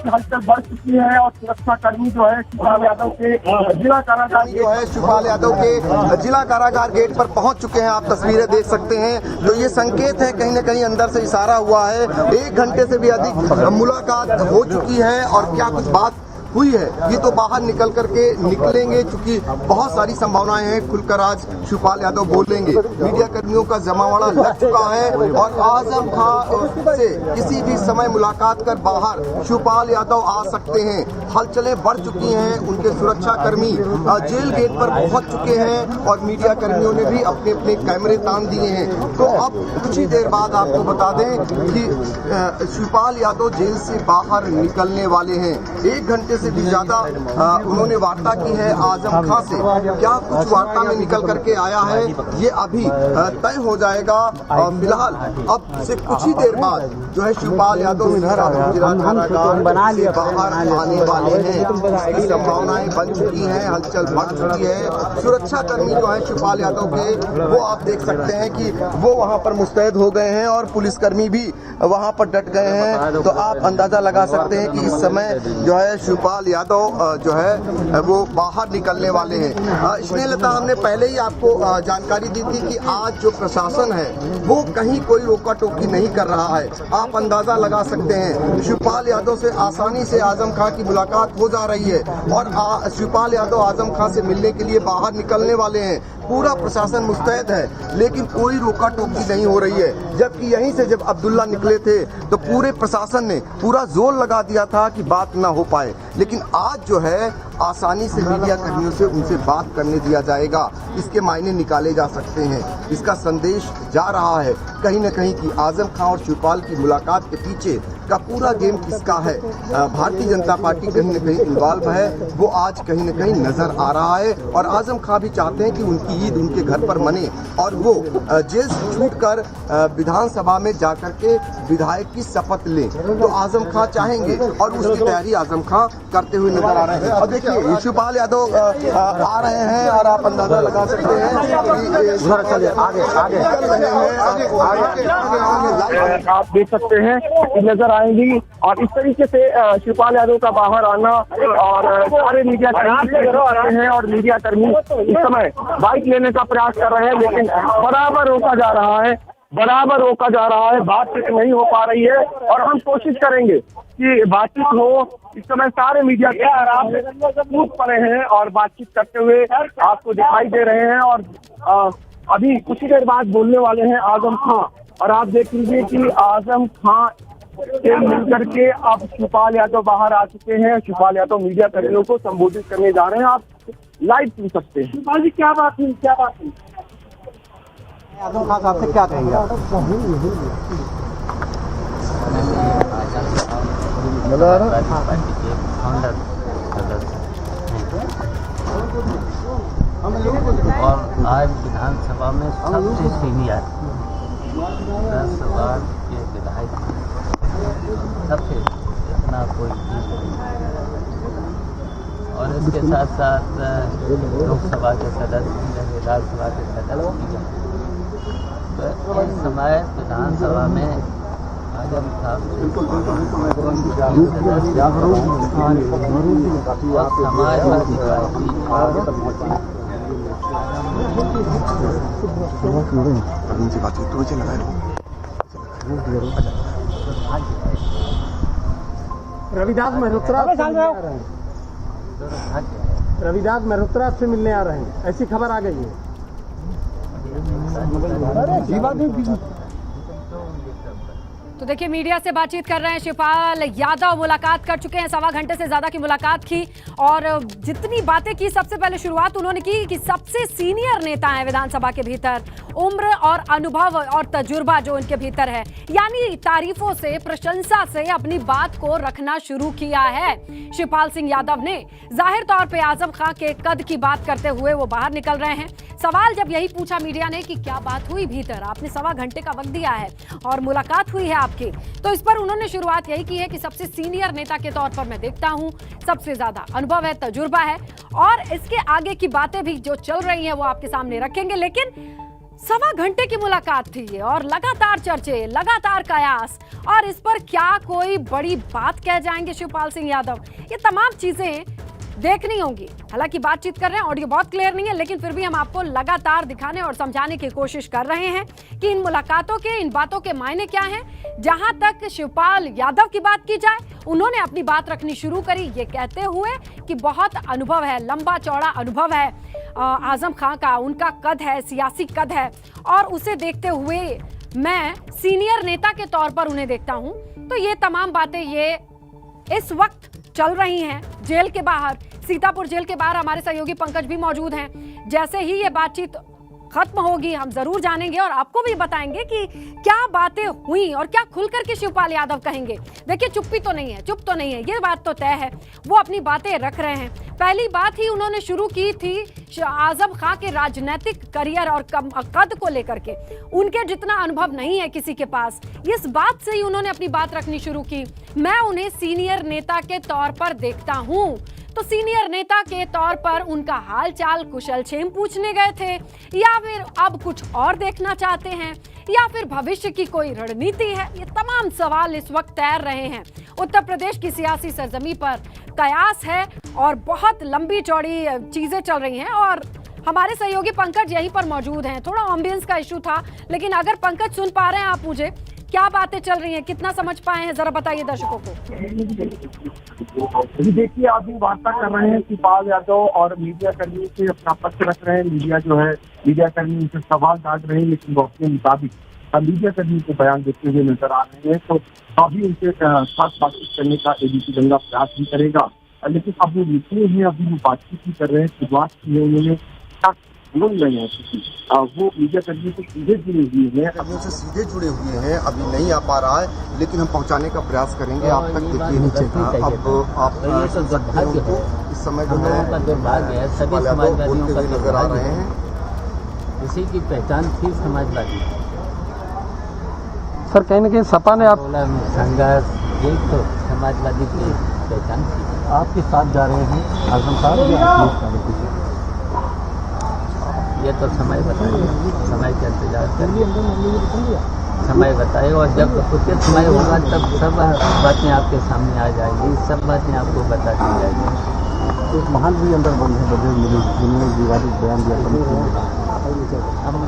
[SPEAKER 5] हलचल बढ़ चुकी है और सुरक्षा कर्मी जो है शिवपाल यादव के जिला कारागार
[SPEAKER 2] शिवपाल यादव के जिला कारागार गेट पर पहुंच चुके हैं। आप तस्वीरें देख सकते हैं, तो ये संकेत है कहीं न कहीं अंदर से इशारा हुआ है 1 घंटे से भी अधिक मुलाकात हो चुकी है। और क्या कुछ बात हुई है ये तो बाहर निकल करके निकलेंगे, क्योंकि बहुत सारी संभावनाएं हैं खुलकर आज शिवपाल यादव बोलेंगे। मीडिया कर्मियों का जमावड़ा लग चुका है और आजम खां से किसी भी समय मुलाकात कर बाहर शिवपाल यादव आ सकते हैं। हलचलें बढ़ चुकी हैं, उनके सुरक्षा कर्मी जेल गेट पर पहुंच चुके हैं और मीडिया कर्मियों ने भी अपने अपने कैमरे तान दिए हैं। तो अब कुछ ही देर बाद आपको बता दें कि शिवपाल यादव जेल से बाहर निकलने वाले हैं। 1 घंटे से भी ज्यादा उन्होंने वार्ता की है आजम खां से। क्या कुछ वार्ता में निकल करके आया है ये अभी तय हो जाएगा। फिलहाल अब से कुछ ही देर बाद जो है शिवपाल यादव जिला कारागार से बाहर आने वाले हैं। इसकी संभावनाएं बन चुकी हैं, हलचल बढ़ चुकी है। सुरक्षा कर्मी जो है शिवपाल यादव के, वो आप देख सकते हैं कि वो वहां पर मुस्तैद हो गए हैं और पुलिसकर्मी भी वहां पर डट गए हैं। तो आप अंदाजा लगा सकते हैं कि इस समय जो है शिवपाल यादव जो है वो बाहर निकलने वाले हैं। स्नेहलता, हमने पहले ही आपको जानकारी दी थी कि आज जो प्रशासन है वो कहीं कोई रोका टोकी नहीं कर रहा है। आप अंदाजा लगा सकते हैं शिवपाल यादव से आसानी से आजम खां की मुलाकात हो जा रही है और शिवपाल यादव आजम खां से मिलने के लिए बाहर निकलने वाले हैं। पूरा प्रशासन मुस्तैद है, लेकिन कोई रोका टोकी नहीं हो रही है। जबकि यहीं से जब अब्दुल्ला निकले थे तो पूरे प्रशासन ने पूरा जोर लगा दिया था कि बात ना हो पाए, लेकिन आज जो है आसानी से मीडिया कर्मियों से उनसे बात करने दिया जाएगा। इसके मायने निकाले जा सकते हैं। इसका संदेश जा रहा है कहीं न कहीं कि आजम खां और शिवपाल की मुलाकात के पीछे का पूरा गेम किसका है। भारतीय जनता पार्टी कहीं न कहीं इन्वॉल्व है, वो आज कहीं न कहीं नजर आ रहा है। और आजम खां भी चाहते हैं कि उनकी ईद उनके घर पर मने और वो जेल से छूटकर विधानसभा में जाकर के विधायक की शपथ लें, तो आजम खां चाहेंगे और उसकी तैयारी आजम खां करते हुए नजर आ रहे हैं। और देखिए शिवपाल यादव आ रहे हैं और आप अंदाजा लगा सकते हैं कि आगे
[SPEAKER 5] आप देख सकते हैं नजर आएंगी। और इस तरीके से शिवपाल यादव का बाहर आना और सारे मीडिया कर्मी नजर आ रहे हैं और मीडिया कर्मी इस समय बाइक लेने का प्रयास कर रहे हैं, लेकिन बराबर रोका जा रहा है, बराबर रोका जा रहा है। बातचीत नहीं हो पा रही है और हम कोशिश करेंगे कि बातचीत हो। इस समय सारे मीडिया के आप कूद पड़े हैं और बातचीत करते हुए आपको दिखाई दे रहे हैं। और अभी कुछ ही देर बाद बोलने वाले हैं आजम खां। और आप देख लीजिए कि आजम खां से मिलकर के अब शिवपाल यादव बाहर आ चुके हैं। शिवपाल यादव मीडिया कर्मियों को संबोधित करने जा रहे हैं, आप लाइव सुन सकते हैं। शिवपाल जी क्या बात हुई, क्या बात हुई?
[SPEAKER 6] आजम खान साहब से क्या कहेंगे आप?
[SPEAKER 7] और आज विधानसभा में सबसे सीनियर 10 बार के विधायक सबसे इतना कोई और इसके साथ साथ लोकसभा के सदस्य, राज्यसभा के सदस्य, तो इस समय विधानसभा में आजम खान समाजवादी
[SPEAKER 6] रविदास मल्होत्रा से मिलने आ रहे हैं, ऐसी खबर आ गई है।
[SPEAKER 1] तो देखिए मीडिया से बातचीत कर रहे हैं शिवपाल यादव, मुलाकात कर चुके हैं, 1.25 घंटे से ज्यादा की मुलाकात की और जितनी बातें की सबसे पहले शुरुआत उन्होंने की कि सबसे सीनियर नेता हैं विधानसभा के भीतर, उम्र और अनुभव और तजुर्बा जो उनके भीतर है, यानी तारीफों से, प्रशंसा से अपनी बात को रखना शुरू किया है शिवपाल सिंह यादव ने। जाहिर तौर पे आजम खां के कद की बात करते हुए वो बाहर निकल रहे हैं। सवाल जब यही पूछा मीडिया ने कि क्या बात हुई भीतर, आपने 1.25 घंटे का वक्त दिया है और मुलाकात हुई है आपकी, तो इस पर उन्होंने शुरुआत यही की है कि सबसे सीनियर नेता के तौर पर मैं देखता हूं, सबसे ज्यादा अनुभव है, तजुर्बा है और इसके आगे की बातें भी जो चल रही हैं वो आपके सामने रखेंगे। लेकिन 1.25 घंटे की मुलाकात थी ये और लगातार चर्चे, लगातार कयास, और इस पर क्या कोई बड़ी बात कह जाएंगे शिवपाल सिंह यादव, ये तमाम चीजें देखनी होंगी। हालांकि बातचीत कर रहे हैं, ऑडियो बहुत क्लियर नहीं है, लेकिन फिर भी हम आपको लगातार दिखाने और समझाने की कोशिश कर रहे हैं कि इन मुलाकातों के, इन बातों के मायने क्या हैं। जहां तक शिवपाल यादव की बात की जाए, उन्होंने अपनी बात रखनी शुरू करी ये कहते हुए कि बहुत अनुभव है, लंबा चौड़ा अनुभव है आजम खां का, उनका कद है, सियासी कद है और उसे देखते हुए मैं सीनियर नेता के तौर पर उन्हें देखता हूं। तो ये तमाम बातें ये इस वक्त चल रही हैं जेल के बाहर, सीतापुर जेल के बाहर हमारे सहयोगी पंकज भी मौजूद हैं। जैसे ही ये बातचीत खत्म होगी हम जरूर जानेंगे और आपको भी बताएंगे कि क्या बातें हुई और क्या खुल करके शिवपाल यादव कहेंगे। देखिए चुप्पी तो नहीं है, चुप तो नहीं है, ये बात तो तय है, वो अपनी बातें रख रहे हैं। पहली बात ही उन्होंने शुरू की थी आजम खां के राजनीतिक करियर और कद को लेकर के, उनके जितना अनुभव नहीं है किसी के पास, इस बात से ही उन्होंने अपनी बात रखनी शुरू की। मैं उन्हें सीनियर नेता के तौर पर देखता हूं, तो सीनियर नेता के तौर पर उनका हालचाल कुशलक्षेम पूछने गए थे या फिर अब कुछ और देखना चाहते हैं या फिर भविष्य की कोई रणनीति है, ये तमाम सवाल इस वक्त तैर रहे हैं। उत्तर प्रदेश की सियासी सरजमी पर कयास है और बहुत लंबी चौड़ी चीजें चल रही हैं और हमारे सहयोगी पंकज यहीं पर मौजूद हैं। थोड़ा एम्बियंस का इशू था, लेकिन अगर पंकज सुन पा रहे हैं आप मुझे, क्या बातें चल रही हैं, कितना समझ पाए हैं, जरा बताइए दर्शकों को।
[SPEAKER 5] देखिए, अभी वार्ता कर रहे हैं शिवपाल यादव और मीडिया कर्मी से अपना पक्ष रख रहे हैं। मीडिया कर्मी उनसे सवाल डाल रहे हैं, लेकिन वो अपने मुताबिक मीडिया कर्मी को बयान देते हुए नजर आ रहे हैं। तो अभी उनसे खास बातचीत करने का एबीपी गंगा प्रयास भी करेगा, लेकिन अब वो निकले हैं, अभी वो बातचीत ही कर रहे हैं। शुरुआत की है उन्होंने, बोल रहे हैं वो मीडिया कर्मी से सीधे जुड़े हुए हैं,
[SPEAKER 2] अभी उनसे सीधे जुड़े हुए हैं, अभी नहीं आ पा रहा है, लेकिन हम पहुंचाने का प्रयास करेंगे। आप तक देखिए नीचे था, अब आप सुन सकते हैं उनको। इस समय जो है
[SPEAKER 7] दुर्भाग्य है, सभी
[SPEAKER 2] बोलते
[SPEAKER 7] समाजवादियों
[SPEAKER 2] हुए
[SPEAKER 7] का
[SPEAKER 2] नजर आ रहे हैं।
[SPEAKER 7] इसी की पहचान थी समाजवादी।
[SPEAKER 6] सर कहीं ना कहीं सपा ने
[SPEAKER 7] संघर्ष, यही तो समाजवादी की पहचान थी।
[SPEAKER 6] आपके साथ जा रहे हैं आजम साहब,
[SPEAKER 7] ये तो समय बताएगा, समय का इंतजार करिए, समय बताएगा, और जब उचित समय होगा तब सब बातें आपके सामने आ जाएगी, सब बातें आपको बता दी जाएगी।
[SPEAKER 6] एक महान भी अंदर बंद है, बदल मिली, जिन्होंने विवादित बयान दिया।
[SPEAKER 7] अब मुझे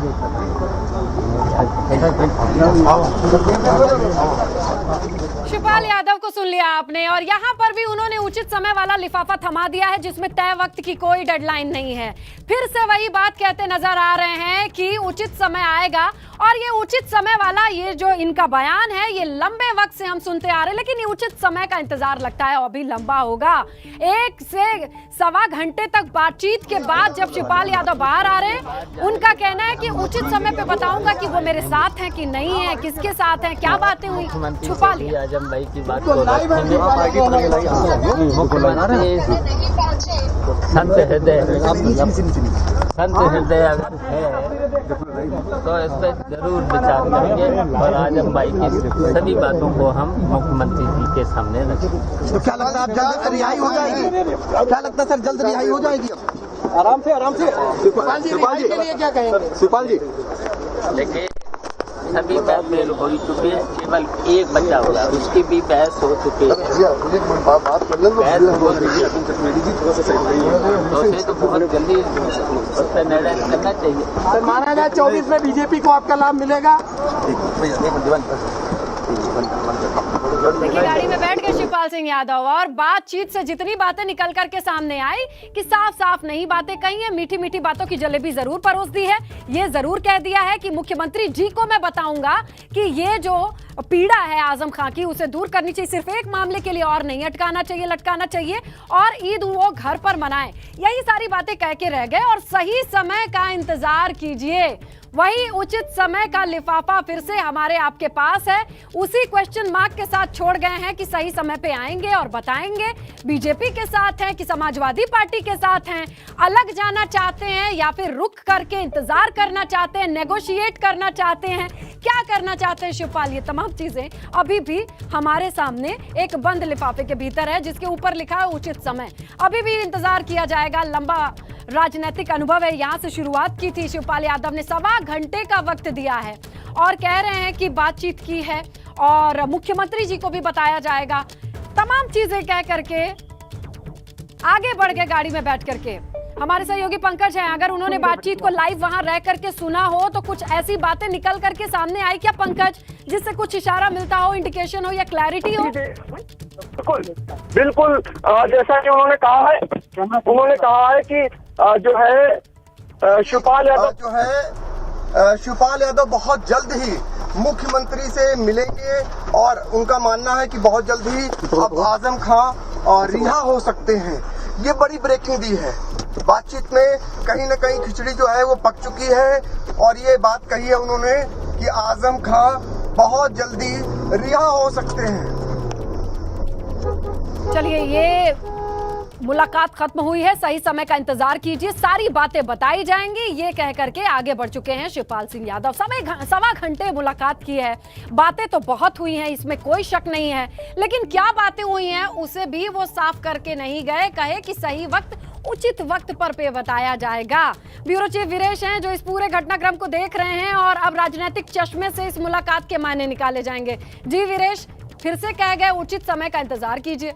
[SPEAKER 1] शिवपाल यादव को सुन लिया आपने, और यहाँ पर भी उन्होंने उचित समय वाला लिफाफा थमा दिया है, जिसमें तय वक्त की कोई डेडलाइन नहीं है। फिर से वही बात कहते नजर आ रहे हैं कि उचित समय आएगा, और ये उचित समय वाला ये जो इनका बयान है, ये लंबे वक्त से हम सुनते आ रहे हैं, लेकिन ये उचित समय का इंतजार लगता है अभी लंबा होगा। 1 से सवा घंटे तक बातचीत के बाद जब शिवपाल यादव बाहर आ रहे हैं, उनका कहना है कि उचित समय पे बताऊंगा कि वो मेरे साथ हैं कि नहीं है, किसके साथ हैं, क्या बातें हुई, छुपा लिया।
[SPEAKER 7] आजम भाई की बात को रखेंगे। संत हृदय अगर है तो इस पर जरूर विचार करेंगे, और आजम भाई की सभी बातों को हम मुख्यमंत्री जी के सामने रखेंगे।
[SPEAKER 2] तो क्या लगता है अब जल्द रिहाई हो जाएगी? क्या लगता है सर, जल्द रिहाई हो जाएगी? अब
[SPEAKER 6] आराम से शिवपाल जी के लिए क्या कहेंगे? शिवपाल जी
[SPEAKER 7] देखिए, सभी बहस हो चुकी है, केवल एक बचा हुआ है, उसकी भी बहस हो चुकी है। तो बहुत जल्दी उस पर निर्णय करना चाहिए।
[SPEAKER 6] सर माना जाए 24 में बीजेपी को आपका लाभ मिलेगा?
[SPEAKER 1] देखिए, गाड़ी में बैठ गए शिवपाल सिंह यादव, और बातचीत से जितनी बातें निकल करके सामने आई कि साफ साफ नहीं बातें कही है, मीठी मीठी बातों की जलेबी जरूर परोस दी है। ये जरूर कह दिया है कि मुख्यमंत्री जी को मैं बताऊंगा कि ये जो पीड़ा है आजम खां की, उसे दूर करनी चाहिए, सिर्फ एक मामले के लिए और नहीं अटकाना चाहिए, लटकाना चाहिए, और ईद वो घर पर मनाएं। यही सारी बातें कह के रह गए, और सही समय का इंतजार कीजिए। वही उचित समय का लिफाफा फिर से हमारे आपके पास है, उसी क्वेश्चन मार्क के साथ छोड़ गए हैं कि सही समय पे आएंगे और बताएंगे बीजेपी के साथ हैं कि समाजवादी पार्टी के साथ हैं, अलग जाना चाहते हैं या फिर रुक करके इंतजार करना चाहते हैं, नेगोशिएट करना चाहते हैं, क्या करना चाहते हैं शिवपाल। ये तमाम चीजें अभी भी हमारे सामने एक बंद लिफाफे के भीतर है, जिसके ऊपर लिखा है उचित समय। अभी भी इंतजार किया जाएगा, लंबा राजनीतिक अनुभव है। यहां से शुरुआत की थी शिवपाल यादव ने, 1.25 घंटे का वक्त दिया है, और कह रहे हैं कि बातचीत की है और मुख्यमंत्री जी को भी बताया जाएगा। तमाम चीजें कह करके आगे बढ़ गए गाड़ी में बैठ करके। हमारे सहयोगी पंकज हैं, अगर उन्होंने बातचीत को लाइव वहां रह करके सुना हो तो कुछ ऐसी बातें निकल करके सामने आई क्या पंकज, जिससे कुछ इशारा मिलता हो, इंडिकेशन हो या क्लैरिटी हो?
[SPEAKER 5] बिल्कुल जैसा कि उन्होंने कहा है कि जो है शिवपाल यादव बहुत जल्द ही मुख्यमंत्री से मिलेंगे, और उनका मानना है कि बहुत जल्द ही अब आजम खां रिहा हो सकते हैं। ये बड़ी ब्रेकिंग दी है बातचीत में, कहीं न कहीं खिचड़ी जो है वो पक चुकी है, और ये बात कही है उन्होंने कि आजम खां बहुत जल्दी रिहा हो सकते हैं।
[SPEAKER 1] चलिए, ये मुलाकात खत्म हुई है, सही समय का इंतजार कीजिए, सारी बातें बताई जाएंगी, ये कह करके आगे बढ़ चुके हैं शिवपाल सिंह यादव। 1.25 घंटे मुलाकात की है, बातें तो बहुत हुई हैं, इसमें कोई शक नहीं है, लेकिन क्या बातें हुई हैं उसे भी वो साफ करके नहीं गए। कहे कि सही वक्त उचित वक्त पर पे बताया जाएगा। ब्यूरो चीफ वीरेश हैं जो इस पूरे घटनाक्रम को देख रहे हैं, और अब राजनीतिक चश्मे से इस मुलाकात के मायने निकाले जाएंगे। जी वीरेश, फिर से कह गए उचित समय का इंतजार कीजिए।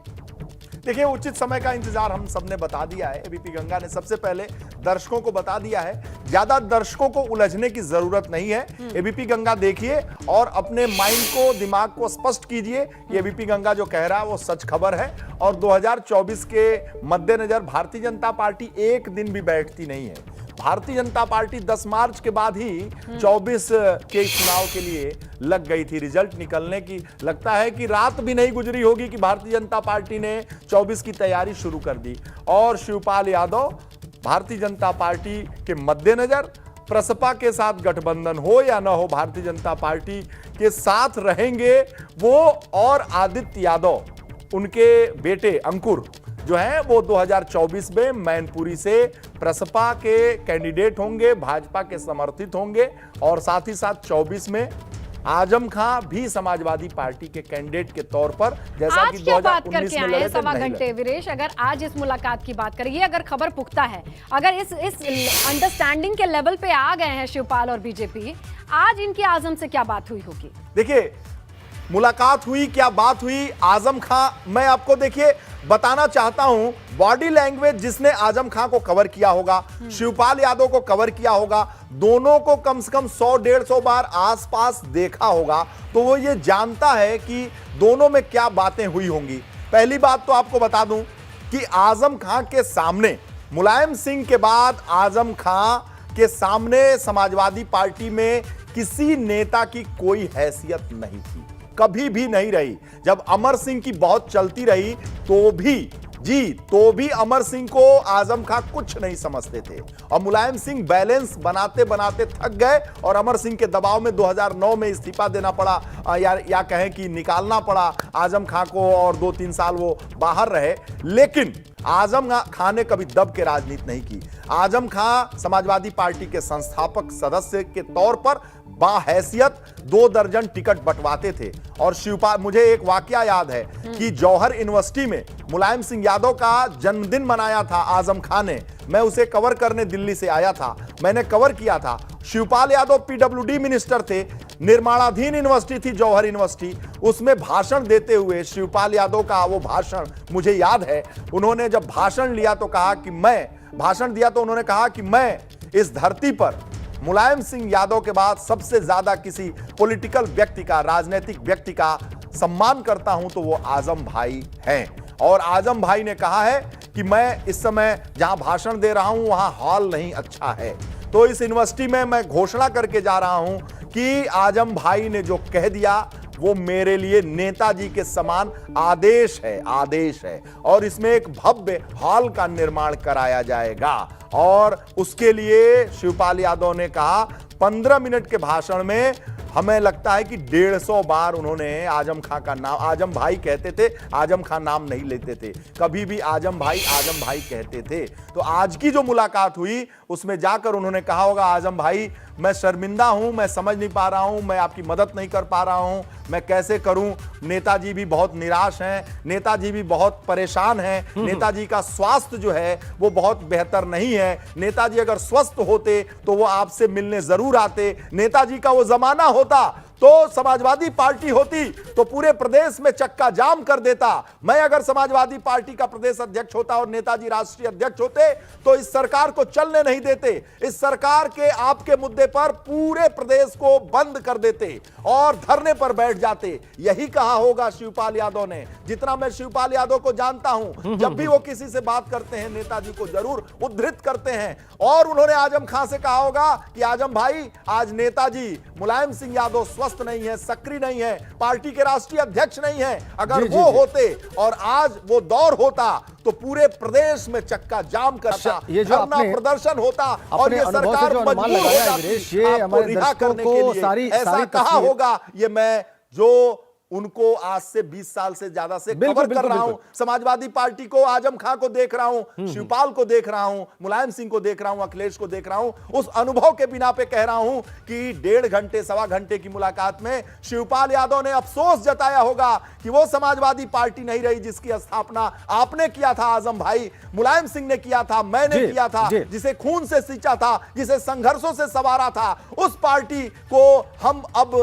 [SPEAKER 4] देखिए, उचित समय का इंतजार हम सबने बता दिया है। एबीपी गंगा ने सबसे पहले दर्शकों को बता दिया है, ज्यादा दर्शकों को उलझने की जरूरत नहीं है। एबीपी गंगा देखिए और अपने माइंड को, दिमाग को स्पष्ट कीजिए कि एबीपी गंगा जो कह रहा है वो सच खबर है। और 2024 के मद्देनजर भारतीय जनता पार्टी एक दिन भी बैठती नहीं है। भारतीय जनता पार्टी 10 मार्च के बाद ही 24 के चुनाव के लिए लग गई थी। रिजल्ट निकलने की लगता है कि रात भी नहीं गुजरी होगी कि भारतीय जनता पार्टी ने 24 की तैयारी शुरू कर दी। और शिवपाल यादव भारतीय जनता पार्टी के मद्देनजर प्रसपा के साथ गठबंधन हो या ना हो, भारतीय जनता पार्टी के साथ रहेंगे वो। और आदित्य यादव, उनके बेटे अंकुर जो हैं, वो 2024 में मैनपुरी से प्रसपा के कैंडिडेट होंगे, भाजपा के समर्थित होंगे। और साथ ही साथ 24 में आजम खां भी समाजवादी पार्टी के कैंडिडेट के तौर पर, जैसा
[SPEAKER 1] आज
[SPEAKER 4] कि
[SPEAKER 1] क्या बात
[SPEAKER 4] 2019
[SPEAKER 1] करके
[SPEAKER 4] में
[SPEAKER 1] आए
[SPEAKER 4] लड़े
[SPEAKER 1] हैं
[SPEAKER 4] थे,
[SPEAKER 1] सवा
[SPEAKER 4] नहीं
[SPEAKER 1] घंटे
[SPEAKER 4] लड़े।
[SPEAKER 1] वीरेश? अगर आज इस मुलाकात की बात करें, ये अगर खबर पुख्ता है, अगर इस अंडरस्टैंडिंग के लेवल पे आ गए हैं शिवपाल और बीजेपी, आज इनकी आजम से क्या बात हुई होगी?
[SPEAKER 4] देखिए, मुलाकात हुई, क्या बात हुई, आजम खां, मैं आपको देखिए बताना चाहता हूं, बॉडी लैंग्वेज जिसने आजम खां को कवर किया होगा, शिवपाल यादव को कवर किया होगा, दोनों को कम से कम 100-150 बार आसपास देखा होगा, तो वो ये जानता है कि दोनों में क्या बातें हुई होंगी। पहली बात तो आपको बता दूं कि आजम खां के सामने, मुलायम सिंह के बाद आजम खां के सामने समाजवादी पार्टी में किसी नेता की कोई हैसियत नहीं थी, कभी भी नहीं रही। जब अमर सिंह की बहुत चलती रही तो भी अमर सिंह को आजम खां कुछ नहीं समझते थे। और मुलायम सिंह बैलेंस बनाते बनाते थक गए और अमर सिंह के दबाव में 2009 में इस्तीफा देना पड़ा, या कहें कि निकालना पड़ा आजम खां को, और 2-3 साल वो बाहर रहे। लेकिन आजम खां ने कभी दब के राजनीति नहीं की। आजम खां समाजवादी पार्टी के संस्थापक सदस्य के तौर पर बाहैसियत 2 दर्जन टिकट बंटवाते थे। और शिवपाल, मुझे एक वाकया याद है कि जौहर यूनिवर्सिटी में मुलायम सिंह यादव का जन्मदिन मनाया था आजम खां ने। मैं उसे कवर करने दिल्ली से आया था, मैंने कवर किया था। शिवपाल यादव पीडब्ल्यूडी मिनिस्टर थे, निर्माणाधीन यूनिवर्सिटी थी जौहर यूनिवर्सिटी। उसमें भाषण देते हुए शिवपाल यादव का वो भाषण मुझे याद है। उन्होंने जब भाषण लिया तो कहा कि उन्होंने कहा कि मैं इस धरती पर मुलायम सिंह यादव के बाद सबसे ज्यादा किसी पॉलिटिकल व्यक्ति का, राजनीतिक व्यक्ति का सम्मान करता हूं तो वो आजम भाई हैं। और आजम भाई ने कहा है कि मैं इस समय जहां भाषण दे रहा हूं वहां हॉल नहीं अच्छा है, तो इस यूनिवर्सिटी में मैं घोषणा करके जा रहा हूं कि आजम भाई ने जो कह दिया वो मेरे लिए नेताजी के समान आदेश है। और इसमें एक भव्य हॉल का निर्माण कराया जाएगा। और उसके लिए शिवपाल यादव ने कहा, 15 मिनट के भाषण में हमें लगता है कि 150 बार उन्होंने आजम खां का नाम, आजम भाई कहते थे, आजम खां नाम नहीं लेते थे, कभी भी आजम भाई कहते थे। तो आज की जो मुलाकात हुई उसमें जाकर उन्होंने कहा होगा, आजम भाई मैं शर्मिंदा हूं, मैं समझ नहीं पा रहा हूं, मैं आपकी मदद नहीं कर पा रहा हूं, मैं कैसे करूं। नेताजी भी बहुत निराश हैं, नेताजी भी बहुत परेशान हैं, नेताजी का स्वास्थ्य जो है वो बहुत बेहतर नहीं है। नेताजी अगर स्वस्थ होते तो वो आपसे मिलने जरूर आते। नेताजी का वो जमाना होता तो समाजवादी पार्टी होती तो पूरे प्रदेश में चक्का जाम कर देता। मैं अगर समाजवादी पार्टी का प्रदेश अध्यक्ष होता और नेताजी राष्ट्रीय अध्यक्ष होते तो इस सरकार को चलने नहीं देते। इस सरकार के आपके मुद्दे पर पूरे प्रदेश को बंद कर देते और धरने पर बैठ जाते। यही कहा होगा शिवपाल यादव ने। जितना मैं शिवपाल यादव को जानता हूं, जब भी वो किसी से बात करते हैं नेताजी को जरूर उद्धृत करते हैं। और उन्होंने आजम खां से कहा होगा कि आजम भाई, आज नेताजी मुलायम सिंह यादव स्वस्थ नहीं है, सक्रिय नहीं है, पार्टी के राष्ट्रीय अध्यक्ष नहीं है। अगर वो होते और आज वो दौर होता तो पूरे प्रदेश में चक्का जाम करता,
[SPEAKER 6] ये जो
[SPEAKER 4] धरना प्रदर्शन होता और ये सरकार मजबूर हो जाती आपको रिहा करने के लिए। ऐसा कहा होगा। ये मैं जो उनको आज से 20 साल से ज्यादा से कवर कर रहा हूं, समाजवादी पार्टी को, आजम खां को देख रहा हूं, शिवपाल को देख रहा हूं, मुलायम सिंह को देख रहा हूं, अखिलेश को देख रहा हूं, उस अनुभव के बिना पे कह रहा हूं कि 1.5 घंटे, सवा घंटे की मुलाकात में शिवपाल यादव ने अफसोस जताया होगा कि वो समाजवादी पार्टी नहीं रही जिसकी स्थापना आपने किया था आजम भाई, मुलायम सिंह ने किया था, मैंने किया था, जिसे खून से सींचा था, जिसे संघर्षों से सवारा था। उस पार्टी को हम अब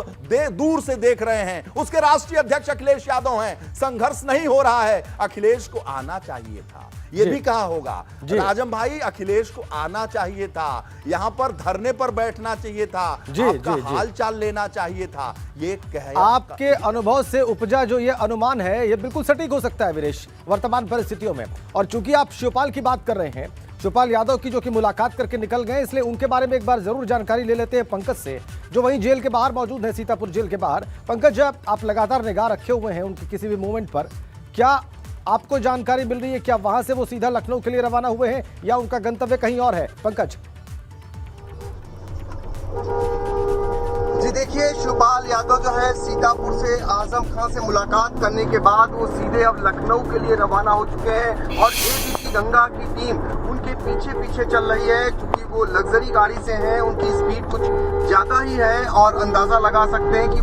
[SPEAKER 4] दूर से देख रहे हैं, उसके राष्ट्रीय अध्यक्ष अखिलेश यादव हैं, संघर्ष नहीं हो रहा है। अखिलेश को आना चाहिए था, ये भी कहा होगा आजम भाई, अखिलेश को आना चाहिए था, यहां पर धरने पर बैठना चाहिए था, आपका हाल चाल लेना चाहिए था। ये
[SPEAKER 6] आपके अनुभव से उपजा जो ये अनुमान है ये बिल्कुल सटीक हो सकता है वीरेश वर्तमान परिस्थितियों में। और चूंकि आप शिवपाल की बात कर रहे हैं, शिवपाल यादव की जो कि मुलाकात करके निकल गए, इसलिए उनके बारे में एक बार जरूर जानकारी ले लेते हैं पंकज से, जो वहीं जेल के बाहर मौजूद है, सीतापुर जेल के बाहर। पंकज, आप लगातार निगाह रखे हुए हैं उनके किसी भी मूवमेंट पर, क्या आपको जानकारी मिल रही है क्या वहां से वो सीधा लखनऊ के लिए रवाना हुए हैं या उनका गंतव्य कहीं और है? पंकज
[SPEAKER 2] जी देखिए, शिवपाल यादव जो है सीतापुर से आजम खान से मुलाकात करने के बाद वो सीधे अब लखनऊ के लिए रवाना हो चुके हैं और एबीसी गंगा की टीम उनके पीछे पीछे चल रही है। क्योंकि वो लग्जरी गाड़ी से हैं, उनकी स्पीड कुछ ज्यादा ही है और अंदाजा लगा सकते हैं कि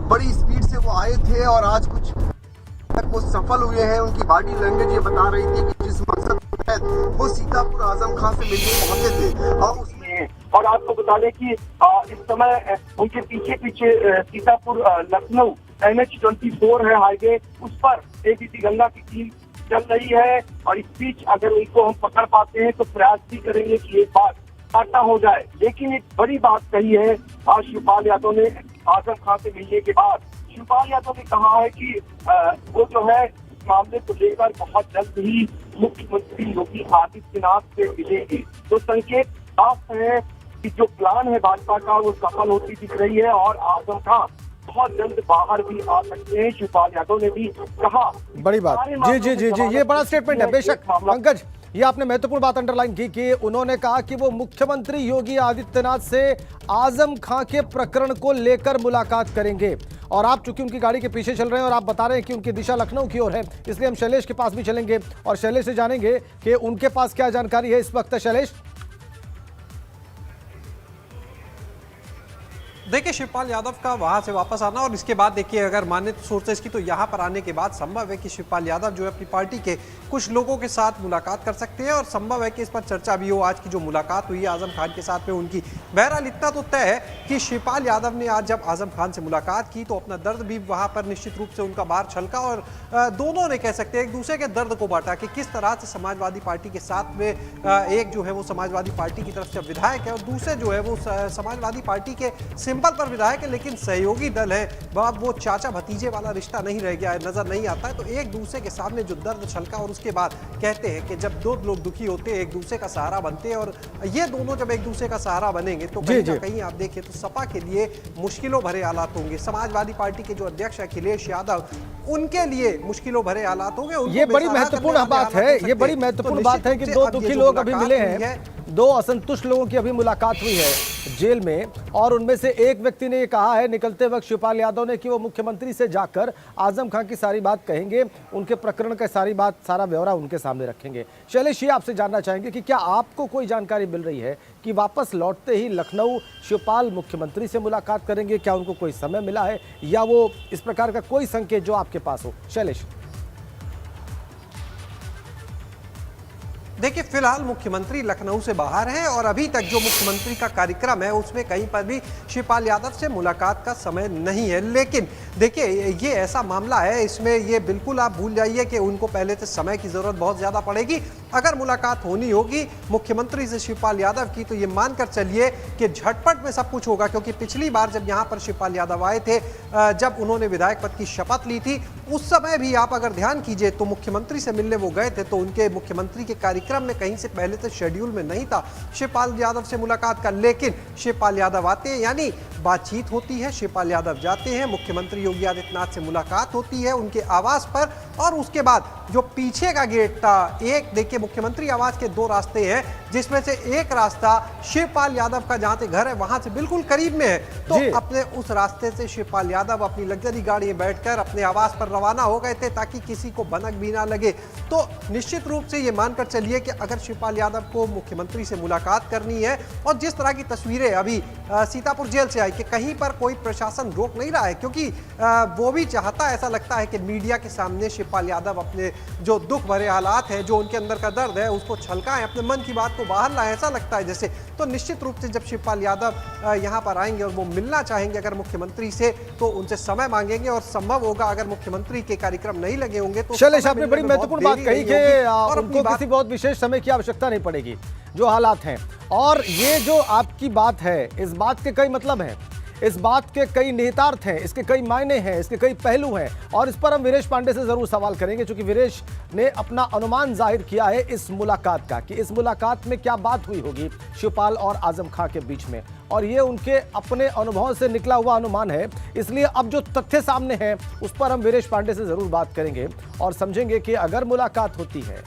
[SPEAKER 2] बड़ी स्पीड से वो आए थे और आज कुछ वो सफल हुए हैं। उनकी बॉडी लैंग्वेज ये बता रही थी कि जिस मकसद के तहत वो सीतापुर आजम खान से मिलने पहुंचे थे
[SPEAKER 5] और आपको बता दें कि इस समय उनके पीछे पीछे सीतापुर लखनऊ NH-24 है हाईवे, उस पर एबीसी गंगा की टीम चल रही है। और इस बीच अगर उनको हम पकड़ पाते हैं तो प्रयास भी करेंगे कि एक बात साटा हो जाए। लेकिन एक बड़ी बात कही है आज शिवपाल यादव ने आजम खान से मिलने के बाद। शिवपाल यादव ने कहा है कि वो जो है इस मामले को लेकर बहुत जल्द ही मुख्यमंत्री योगी आदित्यनाथ से मिलेंगे। तो संकेत साफ है कि जो प्लान है भाजपा का वो सफल होती दिख रही है और आजम खान बहुत जल्द बाहर भी आ सकते हैं। शिवपाल यादव ने भी कहा,
[SPEAKER 6] बड़ी बात। जी, ये बड़ा स्टेटमेंट है बेशक पंकज, ये आपने महत्वपूर्ण बात अंडरलाइन की कि उन्होंने कहा कि वो मुख्यमंत्री योगी आदित्यनाथ से आजम खां के प्रकरण को लेकर मुलाकात करेंगे। और आप चूंकि उनकी गाड़ी के पीछे चल रहे हैं और आप बता रहे हैं कि उनकी दिशा लखनऊ की ओर है, इसलिए हम शैलेश के पास भी चलेंगे और शैलेश से जानेंगे कि उनके पास क्या जानकारी है इस वक्त। शैलेश,
[SPEAKER 3] देखिए, शिवपाल यादव का वहां से वापस आना और इसके बाद देखिए अगर माने तो सोर्सेस की, तो यहाँ पर आने के बाद संभव है कि शिवपाल यादव जो है अपनी पार्टी के कुछ लोगों के साथ मुलाकात कर सकते हैं और संभव है कि इस पर चर्चा भी हो। आज की जो मुलाकात हुई है आजम खान के साथ में उनकी, बहरहाल इतना तो तय है कि शिवपाल यादव ने आज जब आजम खान से मुलाकात की तो अपना दर्द भी वहां पर निश्चित रूप से उनका बाहर छलका और दोनों ने कह सकते हैं एक दूसरे के दर्द को बांटा कि किस तरह से समाजवादी पार्टी के साथ में एक जो है वो समाजवादी पार्टी की तरफ से विधायक है और दूसरे जो है वो समाजवादी पार्टी के सिंपल पर विधायक है लेकिन सहयोगी दल है, वो चाचा भतीजे वाला रिश्ता नहीं रह गया है, नजर नहीं आता है। तो एक दूसरे के सामने जो दर्द छलका और उसके बाद कहते हैं कि जब दो लोग दुखी होते हैं एक दूसरे का सहारा बनते हैं और ये दोनों जब एक दूसरे का सहारा बनेंगे तो कहीं ना कहीं आप देखिए तो सपा के लिए मुश्किलों भरे हालात होंगे। समाजवादी पार्टी के जो अध्यक्ष अखिलेश यादव, उनके लिए मुश्किलों भरे हालात होंगे।
[SPEAKER 6] ये बड़ी महत्वपूर्ण बात है, ये बड़ी महत्वपूर्ण बात है कि दो दुखी लोग अभी मिले हैं, दो असंतुष्ट लोगों की अभी मुलाकात हुई है जेल में और उनमें से एक व्यक्ति ने ये कहा है निकलते वक्त शिवपाल यादव ने कि वो मुख्यमंत्री से जाकर आजम खान की सारी बात कहेंगे, उनके प्रकरण का सारी बात, सारा ब्यौरा उनके सामने रखेंगे। शैलेश, ये आपसे जानना चाहेंगे कि क्या आपको कोई जानकारी मिल रही है कि वापस लौटते ही लखनऊ शिवपाल मुख्यमंत्री से मुलाकात करेंगे? क्या उनको कोई समय मिला है या वो इस प्रकार का कोई संकेत जो आपके पास हो? शैलेश,
[SPEAKER 3] देखिए, फिलहाल मुख्यमंत्री लखनऊ से बाहर हैं और अभी तक जो मुख्यमंत्री का कार्यक्रम है उसमें कहीं पर भी शिवपाल यादव से मुलाकात का समय नहीं है। लेकिन देखिए, ये ऐसा मामला है, इसमें ये बिल्कुल आप भूल जाइए कि उनको पहले से समय की जरूरत बहुत ज्यादा पड़ेगी। अगर मुलाकात होनी होगी मुख्यमंत्री से शिवपाल यादव की तो ये मानकर चलिए कि झटपट में सब कुछ होगा, क्योंकि पिछली बार जब यहाँ पर शिवपाल यादव आए थे, जब उन्होंने विधायक पद की शपथ ली थी, उस समय भी आप अगर ध्यान कीजिए तो मुख्यमंत्री से मिलने वो गए थे तो उनके मुख्यमंत्री के कार्यक्रम में कहीं से पहले से शेड्यूल में नहीं था शिवपाल यादव से मुलाकात का। लेकिन शिवपाल यादव आते हैं यानी बातचीत होती है, शिवपाल यादव जाते हैं, मुख्यमंत्री योगी आदित्यनाथ से मुलाकात होती है उनके आवास पर और उसके बाद जो पीछे का गेट था, एक देखिए मुख्यमंत्री आवास के दो रास्ते हैं जिसमें से एक रास्ता शिवपाल यादव का जहां से घर है वहां से बिल्कुल करीब में है, तो अपने उस रास्ते से शिवपाल यादव अपनी लग्जरी गाड़ी में बैठकर अपने आवास पर रवाना हो गए थे ताकि किसी को भनक भी ना लगे। तो निश्चित रूप से ये मानकर चलिए कि अगर शिवपाल यादव को मुख्यमंत्री से मुलाकात करनी है और जिस तरह की तस्वीरें अभी सीतापुर जेल से आई कि कहीं पर कोई प्रशासन रोक नहीं रहा है, क्योंकि वो भी चाहता, ऐसा लगता है कि मीडिया के सामने शिवपाल यादव अपने जो दुख भरे हालात है, जो उनके अंदर का दर्द है, उसको छलकाएं, अपने मन की बात को बाहर लाएं, ऐसा लगता है जैसे। तो निश्चित रूप से जब शिवपाल यादव यहाँ पर आएंगे और वो मिलना चाहेंगे अगर मुख्यमंत्री से, तो उनसे समय मांगेंगे और संभव होगा अगर मुख्यमंत्री के कार्यक्रम नहीं लगे होंगे तो
[SPEAKER 6] शैलेश, आपने बड़ी महत्वपूर्ण बात कही कि उनको किसी बहुत विशेष समय की आवश्यकता नहीं पड़ेगी, जो हालात हैं। और ये जो आपकी बात है, इस बात के कई मतलब हैं, इस बात के कई निहितार्थ हैं, इसके कई मायने हैं, इसके कई पहलू हैं, और इस पर हम वीरेश पांडे से जरूर सवाल करेंगे, क्योंकि वीरेश ने अपना अनुमान जाहिर किया है इस मुलाकात का, कि इस मुलाकात में क्या बात हुई होगी शिवपाल और आजम खां के बीच में, और ये उनके अपने अनुभव से निकला हुआ अनुमान है। इसलिए अब जो तथ्य सामने हैं उस पर हम वीरेश पांडे से जरूर बात करेंगे और समझेंगे कि अगर मुलाकात होती है